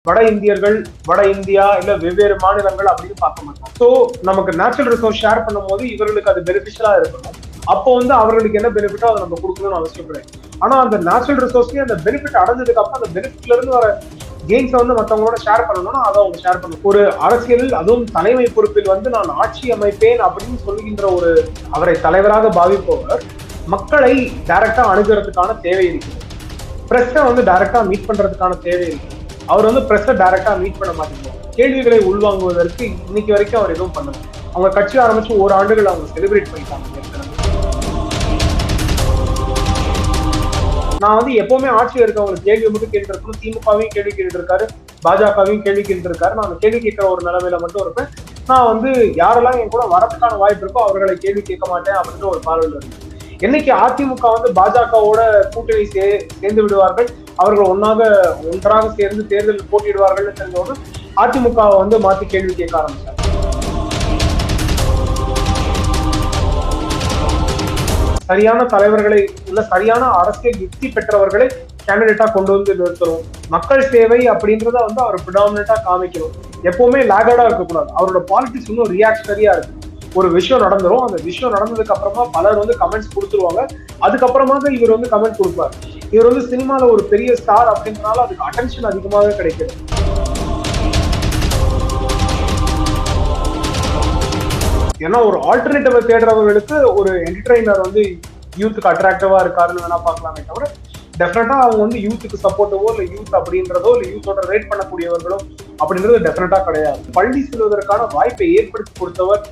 வட இந்தியர்கள், வட இந்தியா இல்ல வெவ்வேறு மாநிலங்கள் அப்படின்னு பார்க்க மாட்டோம். ஸோ நமக்கு நேச்சுரல் ரிசோர்ஸ் ஷேர் பண்ணும்போது இவர்களுக்கு அது பெனிஃபிஷியலா இருக்கணும். அப்போ வந்து அவர்களுக்கு என்ன பெனிஃபிட்டோ அதை நம்ம கொடுக்கணும்னு அவசியம் கிடையாது. ஆனா அந்த நேச்சுரல் ரிசோர்ஸ்லயே அந்த பெனிஃபிட் அடைஞ்சதுக்கு அப்புறம் அந்த பெனிஃபிட்ல இருந்து வர கெயின்ஸை வந்து மற்றவங்களோட ஷேர் பண்ணணும்னா அதை அவங்க ஷேர் பண்ணணும். ஒரு அரசியலில் அதுவும் தலைமை பொறுப்பில் வந்து நான் ஆட்சி அமைப்பேன் அப்படின்னு சொல்லுகின்ற ஒரு அவரை தலைவராக பாவிப்பவர் மக்களை டைரக்டா அணுகிறதுக்கான தேவை இருக்குது. பிரஸ்ஸை வந்து டைரக்டா மீட் பண்றதுக்கான தேவை இருக்கு. அவர் வந்து பிரஸ்ஸை டைரக்டா மீட் பண்ண மாட்டேங்கிறார். கேள்விகளை உள்வாங்குவதற்கு இன்னைக்கு வரைக்கும் அவர் எதுவும் பண்ணல. அவங்க கட்சி ஆரம்பிச்சு ஒரு ஆண்டுகள் அவங்க செலிப்ரேட் பண்ணிட்டாங்க. நான் வந்து எப்பவுமே ஆட்சியில் இருக்கவங்களுக்கு கேள்வி மட்டும் கேட்டு இருக்கணும். திமுகவையும் கேள்வி கேட்டு இருக்காரு, பாஜகவையும் கேள்வி கேட்டு இருக்காரு. நான் கேள்வி கேட்கிற ஒரு நிலைமையில மட்டும் இருப்பேன். நான் வந்து யாரெல்லாம் என் கூட வரதுக்கான வாய்ப்பு இருக்கோ அவர்களை கேள்வி கேட்க மாட்டேன் அப்படின்ற ஒரு பார்வையில் இருக்கு. என்னைக்கு அதிமுக வந்து பாஜகவோட கூட்டணி சேர்ந்து விடுவார்கள், அவர்கள் ஒன்றாக சேர்ந்து தேர்தலில் போட்டியிடுவார்கள் தெரிஞ்சவங்க அதிமுகவை வந்து மாத்தி கேள்வி கேட்க ஆரம்பிச்சாங்க. சரியான தலைவர்களை இல்ல சரியான அரசியல் யுக்தி பெற்றவர்களை கேண்டிடேட்டா கொண்டு வந்து நிறுத்தணும். மக்கள் சேவை அப்படின்றத வந்து அவர் பிரிடாமினண்டா காமிக்கணும். எப்பவுமே லேகர்டா இருக்கக்கூடாது. அவரோட பாலிடிக்ஸ் இன்னும் ரியாக்ஷனரியா இருக்கு. ஒரு விஷயம் நடந்துரும், அந்த விஷயம் நடந்ததுக்கு அப்புறமா பலர் வந்து கமெண்ட்ஸ் கொடுத்துருவாங்க. அதுக்கப்புறமா தான் இவர் வந்து கமெண்ட் கொடுப்பார். இவர் வந்து சினிமால ஒரு பெரிய ஸ்டார் அப்படின்றனால அதுக்கு அட்டென்ஷன் அதிகமாக கிடைக்கிறது. ஏன்னா ஒரு ஆல்டர்னேட்டிவ் தேடுறவர்களுக்கு ஒரு என்டர்டைனர் வந்து யூத்துக்கு அட்ராக்டிவா இருக்காருன்னு வேணா பார்க்கலாமே தவிர டெஃபினட்டா அவங்க வந்து யூத்துக்கு சப்போர்ட்டவோ இல்ல யூத் அப்படின்றதோ இல்ல யூத்தோட ரேட் பண்ணக்கூடியவர்களோ அப்படின்றது டெஃபினட்டா கிடையாது. பள்ளி செல்வதற்கான வாய்ப்பை ஏற்படுத்தி கொடுத்தவர்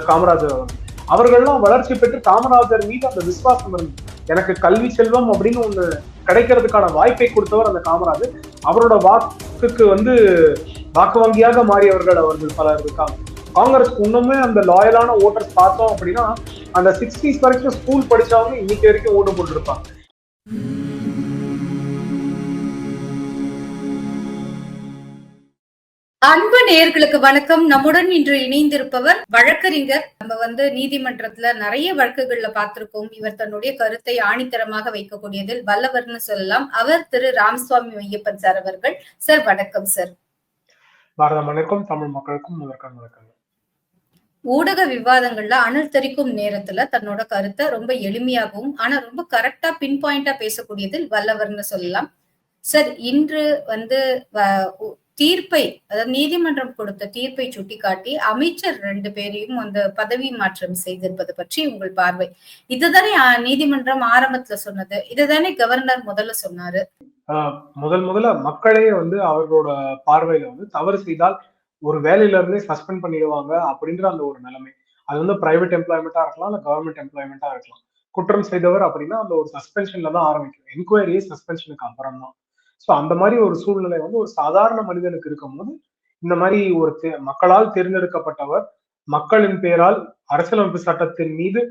காமராஜர் அவர்கள். அவர்கள்லாம் வளர்ச்சி பெற்று காமராஜர் மீது அந்த விசுவாசம் இருந்து எனக்கு கல்வி செல்வம் அப்படின்னு ஒண்ணு கிடைக்கிறதுக்கான வாய்ப்பை கொடுத்தவர் அந்த காமராஜர். அவரோட வாக்குக்கு வந்து வாக்கு வங்கியாக மாறியவர்கள் அவர்கள் பலர் இருக்காங்க. காங்கிரஸ்க்கு இன்னுமே அந்த லாயலான ஓட்டர்ஸ் பார்த்தோம் அப்படின்னா அந்த 60s வரைக்கும் ஸ்கூல் படிச்சவங்க இன்னைக்கு வரைக்கும் ஓட்டு போட்டு இருப்பாங்க. அன்பு நேயர்களுக்கு வணக்கம். நம்முடன் இன்று இணைந்திருப்பவர் வழக்கறிஞர். நம்ம வந்து நீதிமன்றத்துல நிறைய வழக்குகள்ல பார்த்திருக்கோம். இவர் தன்னுடைய கருத்தை ஆணித்தரமாக வைக்கக்கூடியதில் வல்லவர்னு சொல்லலாம். அவர் திரு ராமசுவாமி ஐயப்பன் சார் அவர்கள். சார் வணக்கம் சார். பாரத மண்ணிற்கும் தமிழ் மக்களுக்கும் வணக்கம். ஊடக விவாதங்கள்ல அனல் தெரிக்கும் நேரத்துல தன்னோட கருத்தை ரொம்ப எளிமையாகவும் ஆனா ரொம்ப கரெக்டா பின் பாயிண்டா பேசக்கூடியதில் வல்லவர்னு சொல்லலாம். சார் இன்று வந்து தீர்ப்பை, அதாவது நீதிமன்றம் கொடுத்த தீர்ப்பை சுட்டிக்காட்டி அமைச்சர் 2 பேரையும் அந்த பதவி மாற்றம் செய்திருப்பது பற்றி உங்கள் பார்வை. இதுதானே நீதிமன்றம் ஆரம்பத்துல சொன்னது, இதுதானே கவர்னர் முதல்ல சொன்னாரு. முதல்ல மக்களே வந்து அவர்களோட பார்வையில வந்து தவறு செய்தால் ஒரு வேலையில இருந்தே சஸ்பெண்ட் பண்ணிடுவாங்க அப்படின்ற அந்த ஒரு நிலைமை. அது வந்து பிரைவேட் எம்ப்ளாய்மெண்டா இருக்கலாம், இல்ல கவர்மெண்ட் எம்ப்ளாய்மெண்டா இருக்கலாம். குற்றம் செய்தவர் அப்படின்னா அந்த ஒரு சஸ்பென்ஷன்ல தான் ஆரம்பிக்கும். என்கொயரியே சஸ்பென்ஷனுக்கு அப்புறம் தான். ஸோ அந்த மாதிரி ஒரு சூழ்நிலை வந்து ஒரு சாதாரண மனிதனுக்கு இருக்கும்போது இந்த மாதிரி ஒரு மக்களால் தேர்ந்தெடுக்கப்பட்டவர் மக்களின் பேரால் அரசியலமைப்பு சட்டத்தின் மீது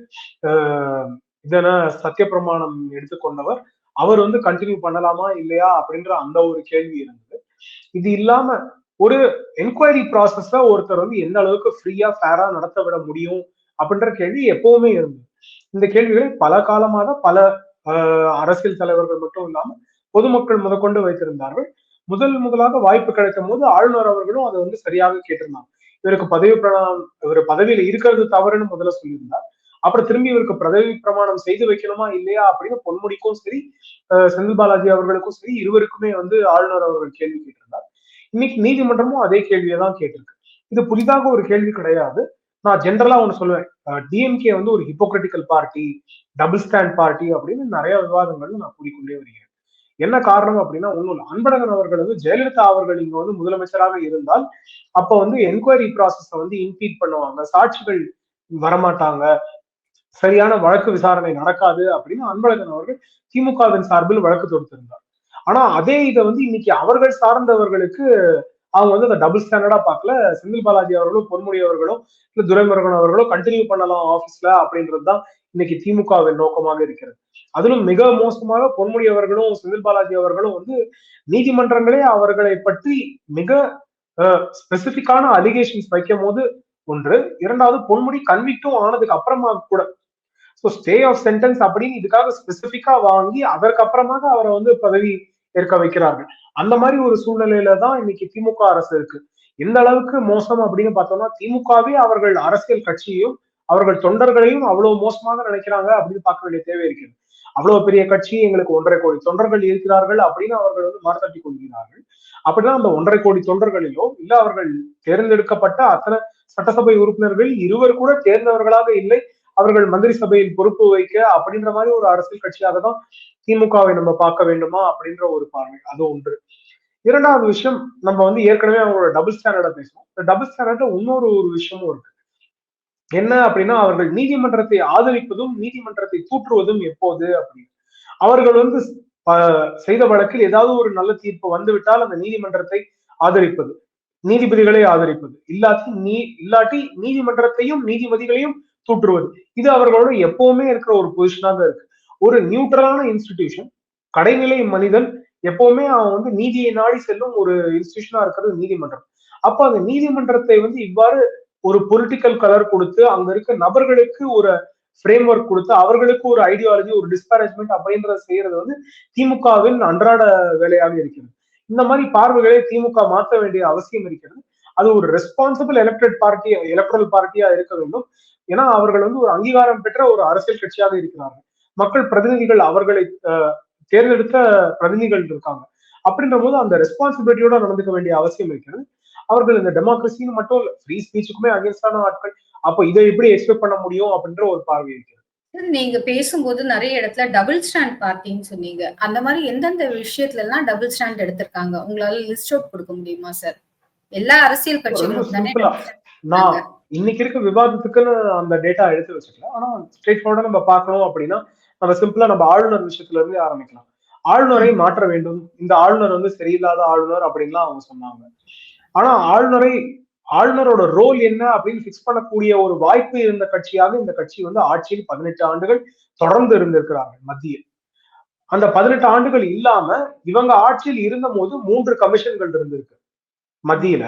இதென சத்திய பிரமாணம் எடுத்துக்கொண்டவர் அவர் வந்து கண்டினியூ பண்ணலாமா இல்லையா அப்படின்ற அந்த ஒரு கேள்வி இருந்தது. இது இல்லாம ஒரு என்கொயரி ப்ராசஸ்ல ஒருத்தர் வந்து எந்த அளவுக்கு ஃப்ரீயா ஃபேரா நடத்த விட முடியும் அப்படின்ற கேள்வி எப்பவுமே இருந்தது. இந்த கேள்விகளை பல காலமாக பல அரசியல் தலைவர்கள் மட்டும் இல்லாம பொதுமக்கள் முதற்கொண்டு வைத்திருந்தார்கள். முதலாக வாய்ப்பு கிடைக்கும் போது ஆளுநர் அவர்களும் அதை வந்து சரியாக கேட்டிருந்தாங்க. இவருக்கு இவர் பதவியில இருக்கிறது தவறுன்னு முதல்ல சொல்லியிருந்தார். அப்புறம் திரும்பி இவருக்கு பதவி பிரமாணம் செய்து வைக்கணுமா இல்லையா அப்படின்னு பொன்முடிக்கும் சரி, செந்தில் பாலாஜி அவர்களுக்கும் சரி, இருவருக்குமே வந்து ஆளுநர் அவர்கள் கேள்வி கேட்டிருந்தார். இன்னைக்கு நீதிமன்றமும் அதே கேள்வியை தான் கேட்டிருக்கு. இது புதிதாக ஒரு கேள்வி கிடையாது. நான் ஜென்ரலா ஒண்ணு சொல்லுவேன், டிஎம்கே வந்து ஒரு hypocritical party, double stand party அப்படின்னு நிறைய விவாதங்கள் நான் கூறிக்கொண்டே வருகிறேன். என்ன காரணம் அப்படின்னா ஒண்ணும் இல்லை. அன்பழகன் அவர்கள் வந்து ஜெயலலிதா அவர்கள் இங்க வந்து முதலமைச்சராக இருந்தால் அப்ப வந்து என்கொயரி ப்ராசஸ வந்து இம்பீட் பண்ணுவாங்க, சாட்சிகள் வரமாட்டாங்க, சரியான வழக்கு விசாரணை நடக்காது அப்படின்னு அன்பழகன் அவர்கள் திமுகவின் சார்பில் வழக்கு தொடுத்திருந்தார். ஆனா அதே இதை வந்து இன்னைக்கு அவர்கள் சார்ந்தவர்களுக்கு அவங்க வந்து அந்த டபுள் ஸ்டாண்டர்டா பார்க்கல. செந்தில் பாலாஜி அவர்களும் பொன்முடி அவர்களும் இல்ல துரைமுருகன் அவர்களும் கண்டினியூ பண்ணலாம் ஆபீஸ்ல அப்படின்றதுதான் இன்னைக்கு திமுகவின் நோக்கமாக இருக்கிறது. அதிலும் மிக மோசமாக பொன்முடி அவர்களும் செந்தில் பாலாஜி அவர்களும் வந்து நீதிமன்றங்களே அவர்களை பற்றி மிக ஸ்பெசிபிக்கான அலிகேஷன்ஸ் வைக்கும் போது ஒன்று, இரண்டாவது பொன்முடி கன்விக்டும் ஆனதுக்கு அப்புறமா கூட ஸ்டே ஆஃப் சென்டென்ஸ் அப்படின்னு இதுக்காக ஸ்பெசிபிக்கா வாங்கி அதற்கு அப்புறமாக அவரை வந்து பதவி ஏற்க வைக்கிறார்கள். அந்த மாதிரி ஒரு சூழ்நிலையில தான் இன்னைக்கு திமுக அரசு இருக்கு. எந்த அளவுக்கு மோசம் அப்படின்னு பார்த்தோம்னா, திமுகவே அவர்கள் அரசியல் கட்சியையும் அவர்கள் தொண்டர்களையும் அவ்வளவு மோசமாக நினைக்கிறாங்க அப்படின்னு பார்க்க வேண்டிய தேவை இருக்கிறது. அவ்வளவு பெரிய கட்சி, எங்களுக்கு 1.5 கோடி தொண்டர்கள் இருக்கிறார்கள் அப்படின்னு அவர்கள் வந்து மார்த்தட்டி கொள்கிறார்கள். அப்படின்னா அந்த 1.5 கோடி தொண்டர்களிலோ இல்ல அவர்கள் தேர்ந்தெடுக்கப்பட்ட அத்தனை சட்டசபை உறுப்பினர்கள் இருவர் கூட தேர்ந்தவர்களாக இல்லை, அவர்கள் மந்திரி சபையில் பொறுப்பு வைக்க அப்படின்ற மாதிரி ஒரு அரசியல் கட்சியாக தான் திமுகவை நம்ம பார்க்க வேண்டுமா அப்படின்ற ஒரு பார்வை. அது ஒன்று. இரண்டாவது விஷயம், நம்ம வந்து ஏற்கனவே அவங்களோட டபுள் ஸ்டாண்டர்ட பேசணும். இந்த டபுள் ஸ்டாண்டர்ட்ல இன்னொரு ஒரு விஷயமும் இருக்கு. என்ன அப்படின்னா, அவர்கள் நீதிமன்றத்தை ஆதரிப்பதும் நீதிமன்றத்தை தூற்றுவதும் எப்போது அப்படின்னு. அவர்கள் வந்து செய்த வழக்கில் ஏதாவது ஒரு நல்ல தீர்ப்பு வந்துவிட்டால் அந்த நீதிமன்றத்தை ஆதரிப்பது, நீதிபதிகளை ஆதரிப்பது, இல்லாட்டி நீதிமன்றத்தையும் நீதிபதிகளையும் தூற்றுவது. இது அவர்களோட எப்பவுமே இருக்கிற ஒரு பொசிஷனாக இருக்கு. ஒரு நியூட்ரலான இன்ஸ்டிடியூஷன், கடைநிலை மனிதன் எப்பவுமே அவன் வந்து நீதியை நாடி செல்லும் ஒரு இன்ஸ்டிடியூஷனா இருக்கிறது நீதிமன்றம். அப்ப அந்த நீதிமன்றத்தை வந்து இவ்வாறு ஒரு பொலிட்டிக்கல் கலர் கொடுத்து அங்க இருக்க நபர்களுக்கு ஒரு ஃப்ரேம் ஒர்க் கொடுத்து அவர்களுக்கு ஒரு ஐடியாலஜி, ஒரு டிஸ்பரேஜ்மெண்ட் அப்படின்றத செய்யறது வந்து திமுகவின் அன்றாட வேலையாக இருக்கிறது. இந்த மாதிரி பார்வைகளை திமுக மாற்ற வேண்டிய அவசியம் இருக்கிறது. அது ஒரு ரெஸ்பான்சிபிள் எலக்ட்ரல் பார்ட்டியா இருக்க வேண்டும். ஏன்னா அவர்கள் வந்து ஒரு அங்கீகாரம் பெற்ற ஒரு அரசியல் கட்சியாக இருக்கிறார்கள். மக்கள் பிரதிநிதிகள் அவர்களை தேர்ந்தெடுத்த பிரதிநிதிகள் இருக்காங்க. அப்படின்ற போது அந்த ரெஸ்பான்சிபிலிட்டியோட நடந்துக்க வேண்டிய அவசியம் இருக்கிறது. அவர்கள் இந்த டெமோக்ரஸின்னு மட்டும் இல்ல, ஃப்ரீ ஸ்பீச்சுக்குமே அகேன்ஸ்டான ஆட்கள். அப்ப இதை எப்படி எக்ஸ்பெக்ட் பண்ண முடியும் அப்படின்ற ஒரு பார்வை இருக்கிறது. நீங்க பேசும்போது நிறைய இடத்துல டபுள் ஸ்டாண்ட் பார்ட்டின்னு சொன்னீங்க. அந்த மாதிரி எந்தெந்த விஷயத்துல எல்லாம் டபுள் ஸ்டாண்ட் எடுத்திருக்காங்க? உங்களால லிஸ்ட் அவுட் கொடுக்க முடியுமா சார்? எல்லா அரசியல் கட்சிகளும் நான் இன்னைக்கு இருக்க விவாதத்துக்குன்னு அந்த டேட்டா எடுத்து வச்சுக்கல. ஆனா ஸ்ட்ரெயிட் ஃபார்வர்டா நம்ம பார்க்கணும் அப்படின்னா, நம்ம சிம்பிளா நம்ம ஆளுநர் விஷயத்துல இருந்து ஆரம்பிக்கலாம். ஆளுநரை மாற்ற வேண்டும், இந்த ஆளுநர் வந்து சரியில்லாத ஆளுநர் அப்படின்லாம் அவங்க சொன்னாங்க. ஆனா ஆளுநரோட ரோல் என்ன அப்படின்னு பிக்ஸ் பண்ணக்கூடிய ஒரு வாய்ப்பு இருந்த கட்சியாக இந்த கட்சி வந்து ஆட்சியில் 18 ஆண்டுகள் தொடர்ந்து இருந்திருக்கிறாங்க மத்தியில். அந்த 18 ஆண்டுகள் இல்லாம இவங்க ஆட்சியில் இருந்த போது 3 கமிஷன்கள் இருந்திருக்கு மத்தியில.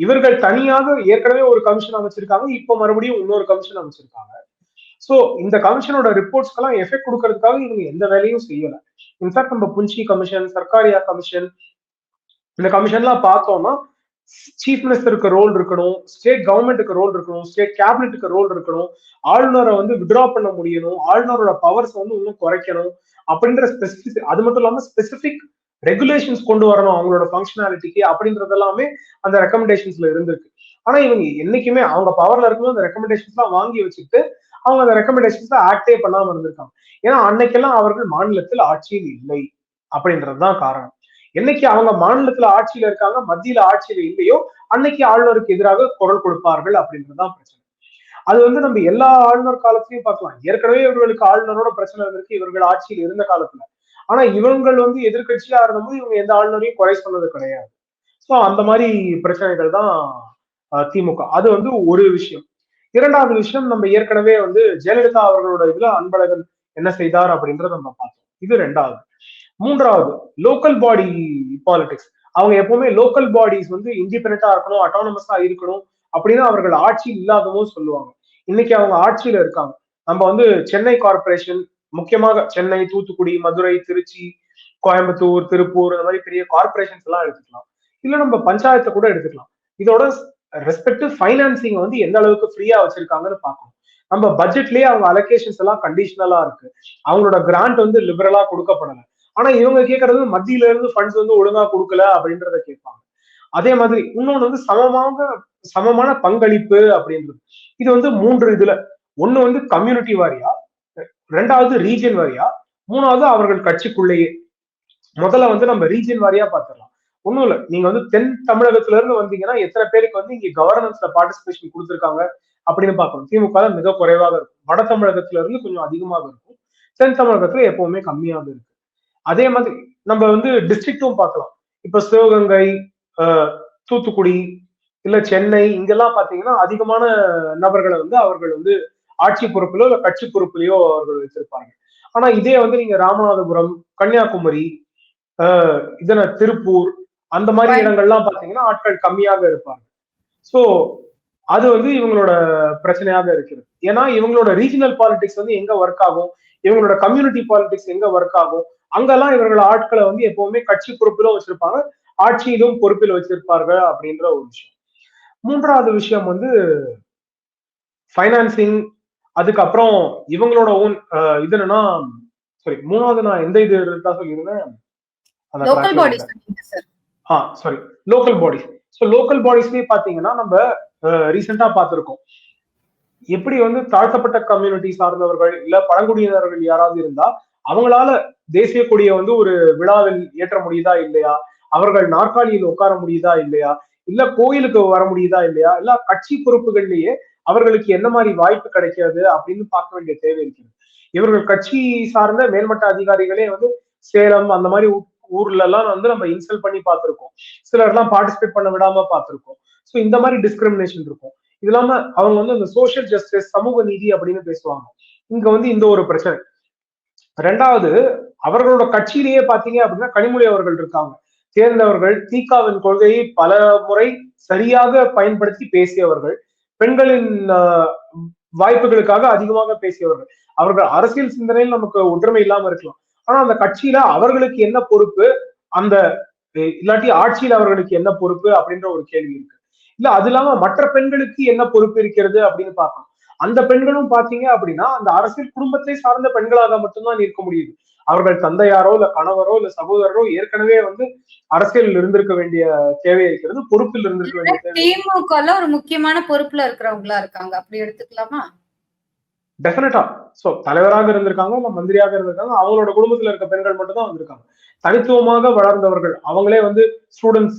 இவர்கள் தனியாக ஏற்கனவே ஒரு கமிஷன் அமைச்சிருக்காங்க, இப்ப மறுபடியும் இன்னொரு கமிஷன் அமைச்சிருக்காங்க. சோ இந்த கமிஷனோட ரிப்போர்ட்ஸ்க்கெல்லாம் எஃபெக்ட் கொடுக்கறதுக்காக இவங்க எந்த வேலையும் செய்யல. இன்ஃபேக்ட் நம்ம புஞ்சி கமிஷன், சர்க்காரியா கமிஷன், இந்த கமிஷன்லாம் பார்த்தோம்னா சீஃப் மினிஸ்டருக்கு ரோல் இருக்கணும், ஸ்டேட் கவர்மெண்ட்டுக்கு ரோல் இருக்கணும், ஸ்டேட் கேபினெட்டுக்கு ரோல் இருக்கணும், ஆளுநரை வந்து வித்ரா பண்ண முடியணும், ஆளுநரோட பவர்ஸ் வந்து இன்னும் குறைக்கணும் அப்படின்ற ஸ்பெசிபிக், அது மட்டும் இல்லாம ஸ்பெசிபிக் ரெகுலேஷன்ஸ் கொண்டு வரணும் அவங்களோட ஃபங்க்ஷனாலிட்டிக்கு அப்படின்றது எல்லாமே அந்த ரெக்கமெண்டேஷன்ஸ்ல இருந்திருக்கு. ஆனா இவங்க என்னைக்குமே அவங்க பவர்ல இருக்கும்போது அந்த ரெக்கமெண்டேஷன்ஸ் எல்லாம் வாங்கி வச்சுட்டு அவங்க அந்த ரெக்கமெண்டேஷன்ஸ் ஆக்டே பண்ணாம இருந்திருக்காங்க. ஏன்னா அன்னைக்கெல்லாம் அவர்கள் மாநிலத்தில் ஆட்சியில் இல்லை அப்படின்றதுதான் காரணம். என்னைக்கு அவங்க மாநிலத்துல ஆட்சியில இருக்காங்க, மத்தியில ஆட்சியில இல்லையோ அன்னைக்கு ஆளுநருக்கு எதிராக குரல் கொடுப்பார்கள் அப்படின்றதுதான் பிரச்சனை. அது வந்து நம்ம எல்லா ஆளுநர் காலத்திலையும் பார்க்கலாம். ஏற்கனவே இவர்களுக்கு ஆளுநரோட பிரச்சனை இருந்திருக்கு இவர்கள் ஆட்சியில் இருந்த காலத்துல. ஆனா இவங்கள் வந்து எதிர்கட்சியா இருந்தபோது இவங்க எந்த ஆளுநரையும் குறை சொன்னது கிடையாது. சோ அந்த மாதிரி பிரச்சனைகள் தான் திமுக. அது வந்து ஒரு விஷயம். இரண்டாவது விஷயம், நம்ம ஏற்கனவே வந்து ஜெயலலிதா அவர்களோட இதுல அன்பழகன் என்ன செய்தார் அப்படின்றத நம்ம பார்த்தோம். இது ரெண்டாவது. மூன்றாவது, லோக்கல் பாடி பாலிடிக்ஸ். அவங்க எப்பவுமே லோக்கல் பாடிஸ் வந்து இண்டிபெண்டா இருக்கணும், அட்டானமஸா இருக்கணும் அப்படின்னு அவர்கள் ஆட்சி இல்லாதவும் சொல்லுவாங்க. இன்னைக்கு அவங்க ஆட்சியில இருக்காங்க. நம்ம வந்து சென்னை கார்பரேஷன், முக்கியமாக சென்னை, தூத்துக்குடி, மதுரை, திருச்சி, கோயம்புத்தூர், திருப்பூர், அந்த மாதிரி பெரிய கார்பரேஷன்ஸ் எல்லாம் எடுத்துக்கலாம். இல்ல நம்ம பஞ்சாயத்தை கூட எடுத்துக்கலாம். இதோட ரெஸ்பெக்டிவ் ஃபைனான்சிங் வந்து எந்த அளவுக்கு ஃப்ரீயா வச்சிருக்காங்கன்னு பார்க்கணும். நம்ம பட்ஜெட்லயே அவங்க அலோகேஷன்ஸ் எல்லாம் கண்டிஷனலா இருக்கு. அவங்களோட கிராண்ட் வந்து லிபரலா கொடுக்கப்படல. ஆனா இவங்க கேட்கறது மத்தியில இருந்து ஃபண்ட்ஸ் வந்து ஒழுங்கா கொடுக்கல அப்படின்றத கேட்பாங்க. அதே மாதிரி இன்னொன்னு வந்து சமமான பங்களிப்பு அப்படின்றது. இது வந்து 3 இதுல. ஒண்ணு வந்து கம்யூனிட்டி வாரியா, ரெண்டாவது ரீஜன் வாரியா, மூணாவது அவர்கள் கட்சிக்குள்ளேயே. முதல்ல வந்து நம்ம ரீஜன் வாரியா பார்த்துடலாம். ஒண்ணும் இல்ல, நீங்க வந்து தென் தமிழகத்துல இருந்து வந்தீங்கன்னா எத்தனை பேருக்கு வந்து இங்க கவர்னன்ஸ்ல பார்ட்டிசிபேஷன் கொடுத்திருக்காங்க அப்படின்னு பார்க்கணும். திமுக மிக குறைவாக இருக்கும். வட தமிழகத்துல இருந்து கொஞ்சம் அதிகமாக இருக்கும், தென் தமிழகத்துல எப்பவுமே கம்மியாக இருக்கு. அதே மாதிரி நம்ம வந்து டிஸ்ட்ரிக்டும் பார்க்கலாம். இப்ப சிவகங்கை, தூத்துக்குடி, இல்ல சென்னை, இங்கெல்லாம் பாத்தீங்கன்னா அதிகமான நபர்களை வந்து அவர்கள் வந்து ஆட்சி பொறுப்பிலோ இல்ல கட்சி பொறுப்பிலையோ அவர்கள் வச்சிருப்பாங்க. ஆனா இதே வந்து நீங்க ராமநாதபுரம், கன்னியாகுமரி, திருப்பூர், அந்த மாதிரி இடங்கள்லாம் பாத்தீங்கன்னா ஆட்கள் கம்மியாக இருப்பாங்க. சோ அது வந்து இவங்களோட பிரச்சனையாக இருக்கிறது. ஏன்னா இவங்களோட ரீஜனல் பாலிடிக்ஸ் வந்து எங்க ஒர்க் ஆகும், இவங்களோட கம்யூனிட்டி பாலிடிக்ஸ் எங்க ஒர்க் ஆகும், அங்கெல்லாம் இவர்கள் ஆட்களை வந்து எப்பவுமே கட்சி பொறுப்பிலும் வச்சிருப்பாங்க, ஆட்சியிலும் பொறுப்பில் வச்சிருப்பார்கள் அப்படின்ற ஒரு விஷயம். மூன்றாவது விஷயம் வந்து ஃபைனான்சிங். அதுக்கப்புறம் இவங்களோட ஓன் இது என்னன்னா, சாரி, மூணாவது நான் எந்த இது தான் சொல்லியிருந்தேன் அந்த லோக்கல் ட்ராக்ல பாடிஸ் விட்டேன். சொன்னீங்க sir. Sorry, local bodies. So local பாடிஸ்லயே பாத்தீங்கன்னா நம்ம ரீசெண்டா பார்த்திருக்கோம். எப்படி வந்து தாழ்த்தப்பட்ட கம்யூனிட்டி சார்ந்தவர்கள் இல்ல பழங்குடியினர்கள் யாராவது இருந்தா அவங்களால தேசிய கொடியை வந்து ஒரு விழாவில் ஏற்ற முடியுதா இல்லையா, அவர்கள் நாற்காலியில் உட்கார முடியுதா இல்லையா, இல்ல கோயிலுக்கு வர முடியுதா இல்லையா, இல்ல கட்சி பொறுப்புகள்லயே அவர்களுக்கு என்ன மாதிரி வாய்ப்பு கிடைக்கிறது அப்படின்னு பார்க்க வேண்டிய தேவை இருக்கிறது. இவர்கள் கட்சி சார்ந்த மேல்மட்ட அதிகாரிகளே வந்து சேலம் அந்த மாதிரி ஊர்ல எல்லாம் வந்து நம்ம இன்சல்ட் பண்ணி பார்த்திருக்கோம். சிலர் எல்லாம் பார்ட்டிசிபேட் பண்ண விடாம பார்த்திருக்கோம். ஸோ இந்த மாதிரி டிஸ்கிரிமினேஷன் இருக்கும். இது இல்லாம அவங்க வந்து அந்த சோசியல் ஜஸ்டிஸ், சமூக நீதி அப்படின்னு பேசுவாங்க. இங்க வந்து இந்த ஒரு பிரச்சனை. ரெண்டாவது, அவர்களோட கட்சியிலேயே பாத்தீங்க அப்படின்னா கனிமொழி அவர்கள் இருக்காங்க. சேர்ந்தவர்கள் தீகாவின் கொள்கையை பல முறை சரியாக பயன்படுத்தி பேசியவர்கள், பெண்களின் வாய்ப்புகளுக்காக அதிகமாக பேசியவர்கள். அவர்கள் அரசியல் சிந்தனையில் நமக்கு ஒற்றுமை இல்லாம இருக்கலாம், ஆனா அந்த கட்சியில அவர்களுக்கு என்ன பொறுப்பு, அந்த இல்லாட்டி ஆட்சியில் அவர்களுக்கு என்ன பொறுப்பு அப்படின்ற ஒரு கேள்வி இருக்கு. இல்ல அது இல்லாம மற்ற பெண்களுக்கு என்ன பொறுப்பு இருக்கிறது அப்படின்னு பார்க்கணும். அந்த பெண்களும் பாத்தீங்க அப்படின்னா அந்த அரசியல் குடும்பத்தை சார்ந்த பெண்களாக மட்டும்தான் இருக்க முடியுது. அவர்கள் தந்தையாரோ இல்ல கணவரோ இல்ல சகோதரரோ ஏற்கனவே வந்து அரசியலில் இருந்திருக்க வேண்டிய தேவை இருக்கிறது, பொறுப்பில் இருந்திருக்க வேண்டிய தேவை. திமுகல ஒரு முக்கியமான பொறுப்புல இருக்கிறவங்களா இருக்காங்க, அப்படி எடுத்துக்கலாமா? டெஃபினட்டா. சோ தலைவராக இருந்திருக்காங்க, இல்ல மந்திரியாக இருந்திருக்காங்க, அவங்களோட குடும்பத்துல இருக்க பெண்கள் மட்டும் தான் வந்திருக்காங்க. தனித்துவமாக வளர்ந்தவர்கள் அவங்களே வந்து ஸ்டூடெண்ட்ஸ்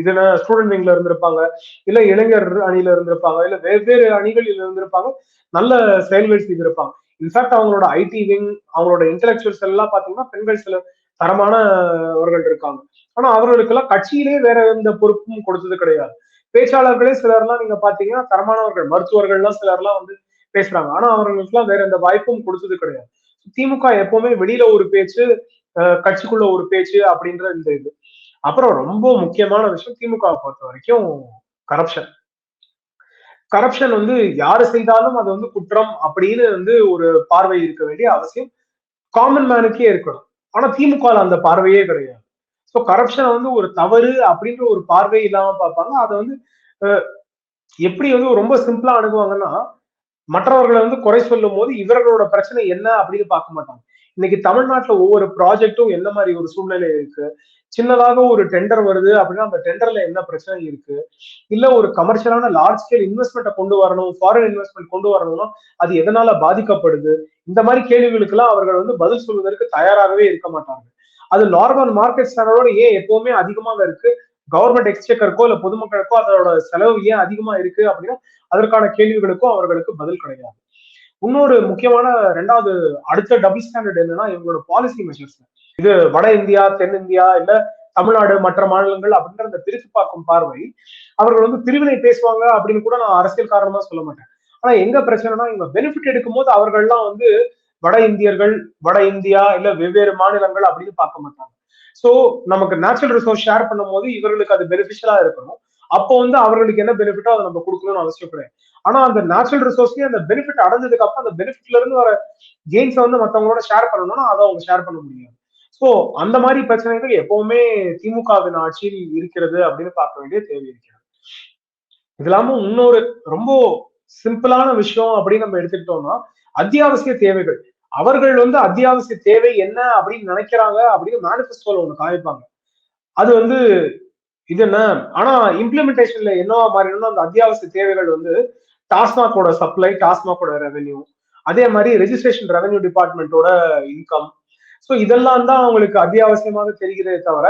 இதுல ஸ்டூடெண்ட் விங்ல இருந்திருப்பாங்க, இல்ல இளைஞர் அணியில இருந்திருப்பாங்க, இல்ல வெவ்வேறு அணிகளில் இருந்திருப்பாங்க, நல்ல செயல்கள் செய்திருப்பாங்க. இன்ஃபேக்ட் அவங்களோட ஐடி விங், அவங்களோட இன்டெலக்சுவல்ஸ் எல்லாம் பாத்தீங்கன்னா பெண்கள் சில தரமானவர்கள் இருக்காங்க. ஆனா அவர்களுக்கெல்லாம் கட்சியிலே வேற எந்த பொறுப்பும் கொடுத்தது கிடையாது. பேச்சாளர்களே சிலர்லாம் நீங்க பாத்தீங்கன்னா தரமானவர்கள், மருத்துவர்கள்லாம் சிலர்லாம் வந்து பேசுறாங்க, ஆனா அவர்களுக்கு எல்லாம் வேற எந்த வாய்ப்பும் கொடுத்தது கிடையாது. திமுக எப்பவுமே வெளியில ஒரு பேச்சு, கட்சிக்குள்ள ஒரு பேச்சு அப்படின்ற இந்த இது. அப்புறம் ரொம்ப முக்கியமான விஷயம் திமுக பொறுத்த வரைக்கும் கரப்ஷன். கரப்ஷன் வந்து யாரு செய்தாலும் அது வந்து குற்றம் அப்படின்னு வந்து ஒரு பார்வை இருக்க வேண்டிய அவசியம் காமன் மேனுக்கே இருக்கணும். ஆனா திமுக அந்த பார்வையே கிடையாது. சோ கரப்ஷன் வந்து ஒரு தவறு அப்படின்ற ஒரு பார்வை இல்லாம பார்ப்பாங்க. அதை வந்து எப்படி வந்து ரொம்ப சிம்பிளா அணுகுவாங்கன்னா, மற்றவர்களை வந்து குறை சொல்லும் போது இவர்களோட பிரச்சனை என்ன அப்படின்னு பார்க்க மாட்டாங்க. இன்னைக்கு தமிழ்நாட்டுல ஒவ்வொரு ப்ராஜெக்டும் என்ன மாதிரி ஒரு சூழ்நிலை இருக்கு, சின்னதாக ஒரு டெண்டர் வருது அப்படின்னா அந்த டெண்டர்ல என்ன பிரச்சனை இருக்கு, இல்ல ஒரு கமர்ஷியலான லார்ஜ் ஸ்கேல் இன்வெஸ்ட்மெண்ட்டை கொண்டு வரணும், ஃபாரின் இன்வெஸ்ட்மெண்ட் கொண்டு வரணும்னா அது எதனால பாதிக்கப்படுது, இந்த மாதிரி கேள்விகளுக்கு எல்லாம் அவர்கள் வந்து பதில் சொல்வதற்கு தயாராகவே இருக்க மாட்டாங்க. அது நார்மல் மார்க்கெட் ஸ்டாண்டர்டோட ஏன் எப்பவுமே அதிகமாக இருக்கு, கவர்மெண்ட் எக்ஸ்சேக்கருக்கோ இல்ல பொதுமக்களுக்கோ அதோட செலவு ஏன் அதிகமா இருக்கு அப்படின்னா அதற்கான கேள்விகளுக்கும் அவர்களுக்கு பதில் கிடையாது. இன்னொரு முக்கியமான ரெண்டாவது அடுத்த டபுள் ஸ்டாண்டர்ட் என்னன்னா இவங்களோட பாலிசி மெஷர்ஸ். இது வட இந்தியா, தென்னிந்தியா, இல்ல தமிழ்நாடு, மற்ற மாநிலங்கள் அப்படின்ற அந்த பிரித்து பார்க்கும் பார்வை. அவர்கள் வந்து பிரிவினை பேசுவாங்க அப்படின்னு கூட நான் அரசியல் காரணமா சொல்ல மாட்டேன். ஆனா எங்க பிரச்சனைனா இவங்க பெனிஃபிட் எடுக்கும் போது அவர்கள்லாம் வந்து வட இந்தியர்கள், வட இந்தியா இல்ல வெவ்வேறு மாநிலங்கள் அப்படின்னு பார்க்க மாட்டாங்க. சோ நமக்கு நேச்சுரல் ரிசோர்ஸ் ஷேர் பண்ணும் போது இவர்களுக்கு அது பெனிஃபிஷியலா இருக்கணும். அப்போ வந்து அவர்களுக்கு என்ன பெனிஃபிட்டோ அதை நம்ம கொடுக்கணும்னு அவசியம் கிடையாது. ஆனா அந்த நேச்சுரல் ரிசோர்ஸ்லயே அந்த பெனிஃபிட் அடைஞ்சதுக்கு அப்புறம் அந்த பெனிஃபிட்ல இருந்து வர கெயின்ஸ் வந்து மத்தவங்களோட ஷேர் பண்ணணும்னா அதை அவங்க ஷேர் பண்ண முடியாது. சோ அந்த மாதிரி பிரச்சனைகள் எப்பவுமே திமுகவின் ஆட்சியில் இருக்கிறது அப்படின்னு பார்க்க வேண்டிய தேவை இருக்கிறது. இது இல்லாம இன்னொரு ரொம்ப சிம்பிளான விஷயம் அப்படின்னு நம்ம எடுத்துக்கிட்டோம்னா அத்தியாவசிய தேவைகள். அவர்கள் வந்து அத்தியாவசிய தேவை என்ன அப்படின்னு நினைக்கிறாங்க அப்படின்னு மேனிஃபெஸ்டோல ஒண்ணு காமிப்பாங்க. அது வந்து இது என்ன, ஆனா இம்ப்ளிமெண்டேஷன்ல என்னவா மாறிடும்னா அந்த அத்தியாவசிய தேவைகள் வந்து டாஸ்மாகோட சப்ளை, டாஸ்மாகோட ரெவென்யூ, அதே மாதிரி ரெஜிஸ்ட்ரேஷன் ரெவென்யூ டிபார்ட்மெண்டோட இன்கம். சோ இதெல்லாம் தான் அவங்களுக்கு அத்தியாவசியமாக தெரிகிறதே தவிர